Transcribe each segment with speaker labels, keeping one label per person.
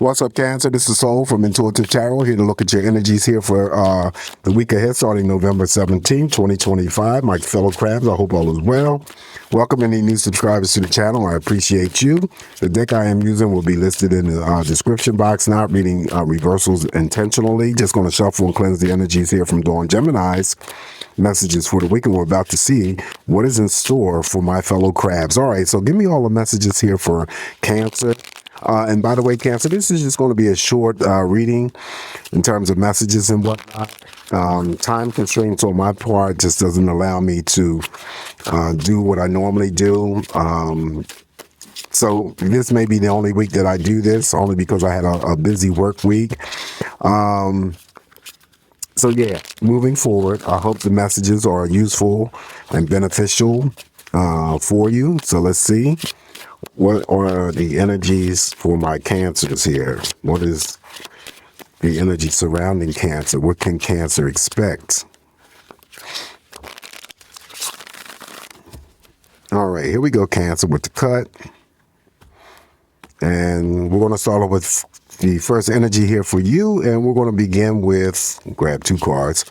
Speaker 1: What's up, Cancer? This is Soul from Intuitive Tarot, here to look at your energies here for the week ahead, starting November 17th, 2025. My fellow crabs, I hope all is well. Welcome any new subscribers to the channel. I appreciate you. The deck I am using will be listed in the description box. Not reading reversals intentionally. Just going to shuffle and cleanse the energies here from Dawn Gemini's messages for the week, and we're about to see what is in store for my fellow crabs. All right, so give me all the messages here for Cancer. And by the way, Cancer, this is just going to be a short reading in terms of messages and whatnot. Time constraints on my part just doesn't allow me to do what I normally do. So this may be the only week that I do this, only because I had a busy work week. So yeah, moving forward, I hope the messages are useful and beneficial for you. So let's see. What are the energies for my Cancers here? What is the energy surrounding Cancer? What can Cancer expect? All right, here we go, Cancer, with the cut. And we're going to start off with the first energy here for you, and we're going to begin with, grab two cards.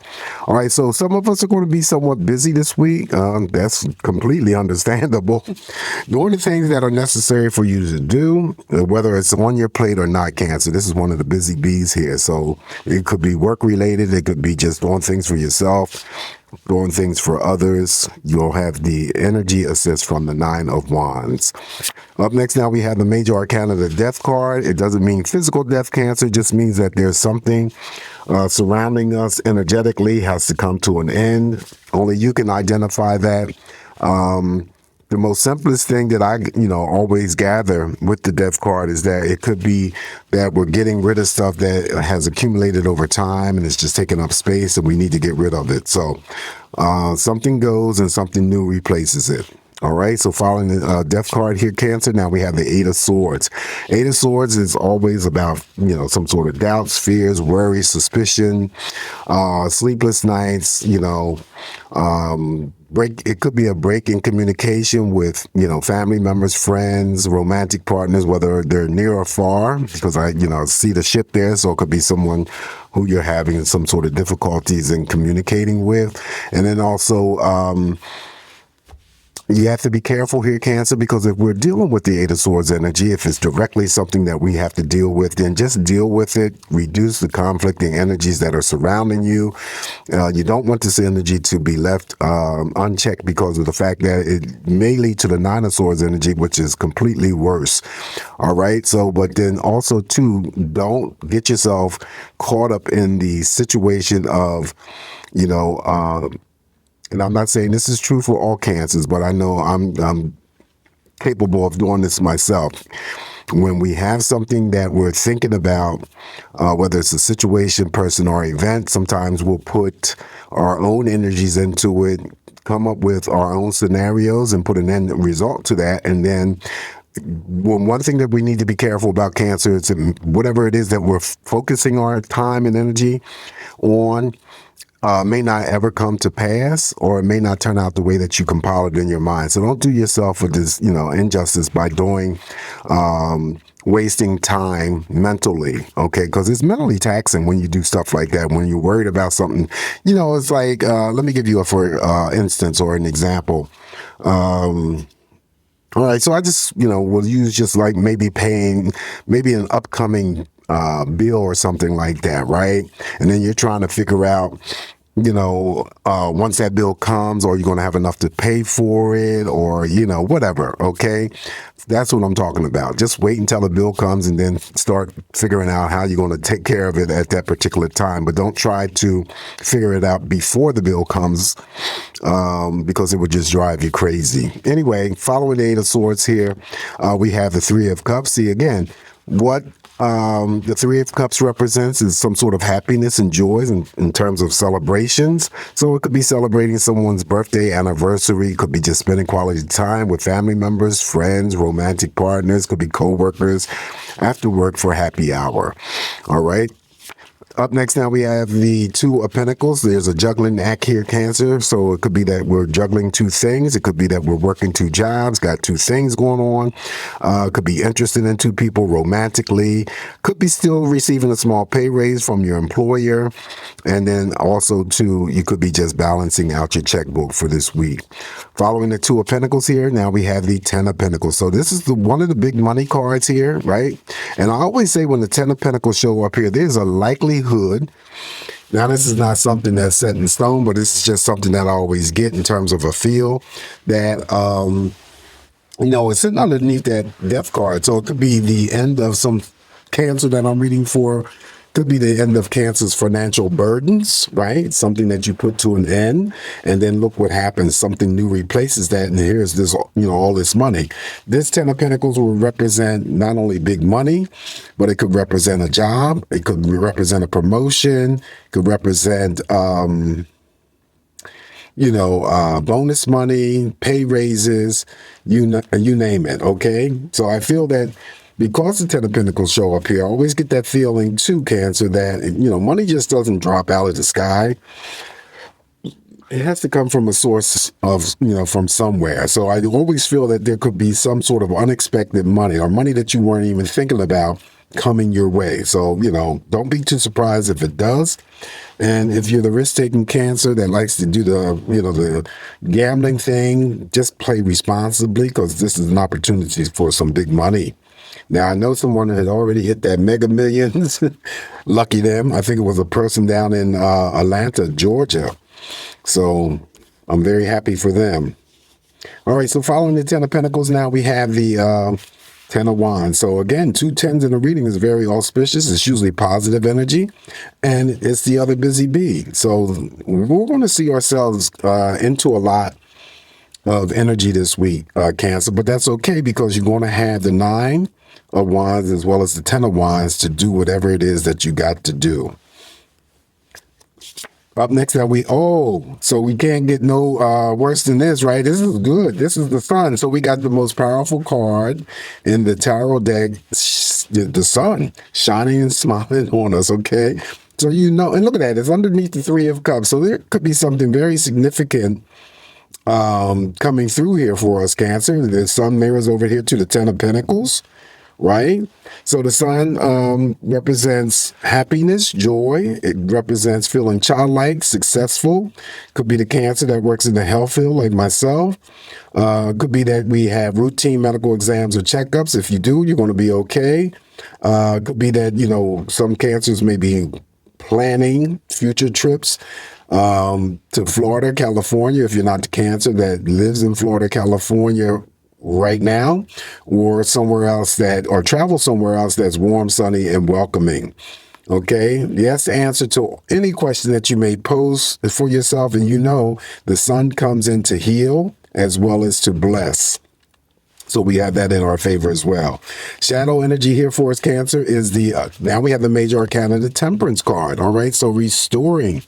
Speaker 1: All right, so some of us are going to be somewhat busy this week. That's completely understandable. Doing the things that are necessary for you to do, whether it's on your plate or not, Cancer. This is one of the busy bees here. So it could be work related. It could be just doing things for yourself, doing things for others. You'll have the energy assist from the Nine of Wands. Up next now we have the Major Arcana, the Death card. It doesn't mean physical death, Cancer. It just means that there's something surrounding us energetically has to come to an end. Only you can identify that. The most simplest thing that I, always gather with the Death card is that it could be that we're getting rid of stuff that has accumulated over time and it's just taking up space and we need to get rid of it. So something goes and something new replaces it. All right, so following the Death card here, Cancer, now we have the Eight of Swords. Eight of Swords is always about, some sort of doubts, fears, worries, suspicion, sleepless nights, it could be a break in communication with, family members, friends, romantic partners, whether they're near or far, because I, see the ship there. So it could be someone who you're having some sort of difficulties in communicating with. And then also, you have to be careful here, Cancer, because if we're dealing with the Eight of Swords energy, if it's directly something that we have to deal with, then just deal with it. Reduce the conflicting energies that are surrounding you. You don't want this energy to be left unchecked because of the fact that it may lead to the Nine of Swords energy, which is completely worse. All right. So, but then also, too, don't get yourself caught up in the situation of, and I'm not saying this is true for all Cancers, but I know I'm capable of doing this myself. When we have something that we're thinking about, whether it's a situation, person, or event, sometimes we'll put our own energies into it, come up with our own scenarios, and put an end result to that. And then one thing that we need to be careful about, Cancer, is whatever it is that we're focusing our time and energy on, may not ever come to pass, or it may not turn out the way that you compile it in your mind. So don't do yourself with this, injustice by wasting time mentally, okay? Because it's mentally taxing when you do stuff like that. When you're worried about something, it's like, let me give you for instance or an example. All right, so I just, will use just like maybe paying an upcoming bill or something like that, right? And then you're trying to figure out, once that bill comes, or you're going to have enough to pay for it, or, whatever, okay? That's what I'm talking about. Just wait until the bill comes and then start figuring out how you're going to take care of it at that particular time. But don't try to figure it out before the bill comes, because it would just drive you crazy. Anyway, following the Eight of Swords here, we have the Three of Cups. See, again, what the Three of Cups represents is some sort of happiness and joys in terms of celebrations. So it could be celebrating someone's birthday, anniversary, could be just spending quality time with family members, friends, romantic partners, could be co-workers, after work for happy hour. All right. Up next now we have the Two of Pentacles. There's a juggling act here, Cancer. So it could be that we're juggling two things. It could be that we're working two jobs, got two things going on. Could be interested in two people romantically. Could be still receiving a small pay raise from your employer. And then also too, you could be just balancing out your checkbook for this week. Following the Two of Pentacles here, now we have the Ten of Pentacles. So this is one of the big money cards here, right? And I always say when the Ten of Pentacles show up here, there's a likelihood. Now, this is not something that's set in stone, but this is just something that I always get in terms of a feel that, it's sitting underneath that death card. So it could be the end of some Cancer that I'm reading for. Could be the end of Cancer's financial burdens, right? Something that you put to an end, and then look what happens. Something new replaces that, and here's this, all this money. This Ten of Pentacles will represent not only big money, but it could represent a job. It could represent a promotion. It could represent, bonus money, pay raises, you name it. Okay, so I feel that. Because the Ten of Pentacles show up here, I always get that feeling too, Cancer, that, money just doesn't drop out of the sky. It has to come from a source of, from somewhere. So I always feel that there could be some sort of unexpected money or money that you weren't even thinking about coming your way. So, don't be too surprised if it does. And if you're the risk-taking Cancer that likes to do the gambling thing, just play responsibly, because this is an opportunity for some big money. Now, I know someone had already hit that Mega Millions. Lucky them. I think it was a person down in Atlanta, Georgia. So I'm very happy for them. All right, so following the Ten of Pentacles, now we have the Ten of Wands. So again, two tens in a reading is very auspicious. It's usually positive energy, and it's the other busy bee. So we're going to see ourselves into a lot of energy this week, Cancer, but that's okay, because you're going to have the Nine of Wands as well as the Ten of Wands to do whatever it is that you got to do. Up next, so we can't get no worse than this, right? This is good. This is the Sun. So we got the most powerful card in the tarot deck, the Sun, shining and smiling on us, okay? So and look at that. It's underneath the Three of Cups. So there could be something very significant coming through here for us, Cancer. The Sun mirrors over here to the Ten of Pentacles, right? So the Sun represents happiness, joy. It represents feeling childlike, successful. Could be the Cancer that works in the health field like myself. Could be that we have routine medical exams or checkups. If you do, you're going to be okay. Could be that, some Cancers may be planning future trips to Florida, California, if you're not the Cancer that lives in Florida, California right now, or somewhere else or travel somewhere else that's warm, sunny, and welcoming. Okay, yes, answer to any question that you may pose for yourself, and the Sun comes in to heal as well as to bless. So we have that in our favor as well. Shadow energy here for us, Cancer, is now we have the Major Arcana, the Temperance card. All right, so restoring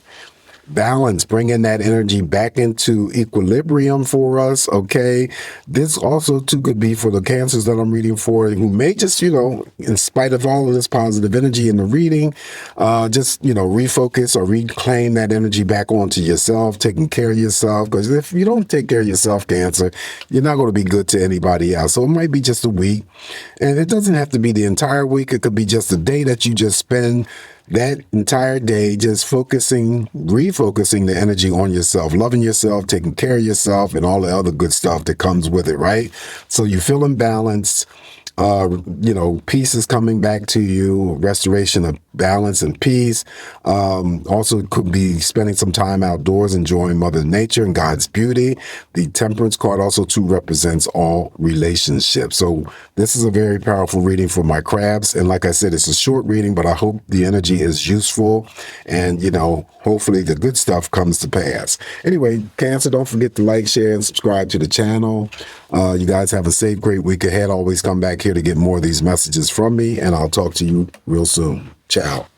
Speaker 1: balance, bringing that energy back into equilibrium for us, okay? This also, too, could be for the Cancers that I'm reading for, who may just, in spite of all of this positive energy in the reading, just, refocus or reclaim that energy back onto yourself, taking care of yourself. Because if you don't take care of yourself, Cancer, you're not going to be good to anybody else. So it might be just a week. And it doesn't have to be the entire week. It could be just a day that you just spend that entire day just refocusing the energy on yourself, loving yourself, taking care of yourself, and all the other good stuff that comes with it, right? So you feel imbalanced. Peace is coming back to you, restoration of balance and peace. Also could be spending some time outdoors, enjoying Mother Nature and God's beauty. The Temperance card also too represents all relationships. So this is a very powerful reading for my crabs. And like I said, it's a short reading, but I hope the energy is useful and, hopefully the good stuff comes to pass. Anyway, Cancer, don't forget to like, share, and subscribe to the channel. You guys have a safe, great week ahead. Always come back here to get more of these messages from me, and I'll talk to you real soon. Ciao.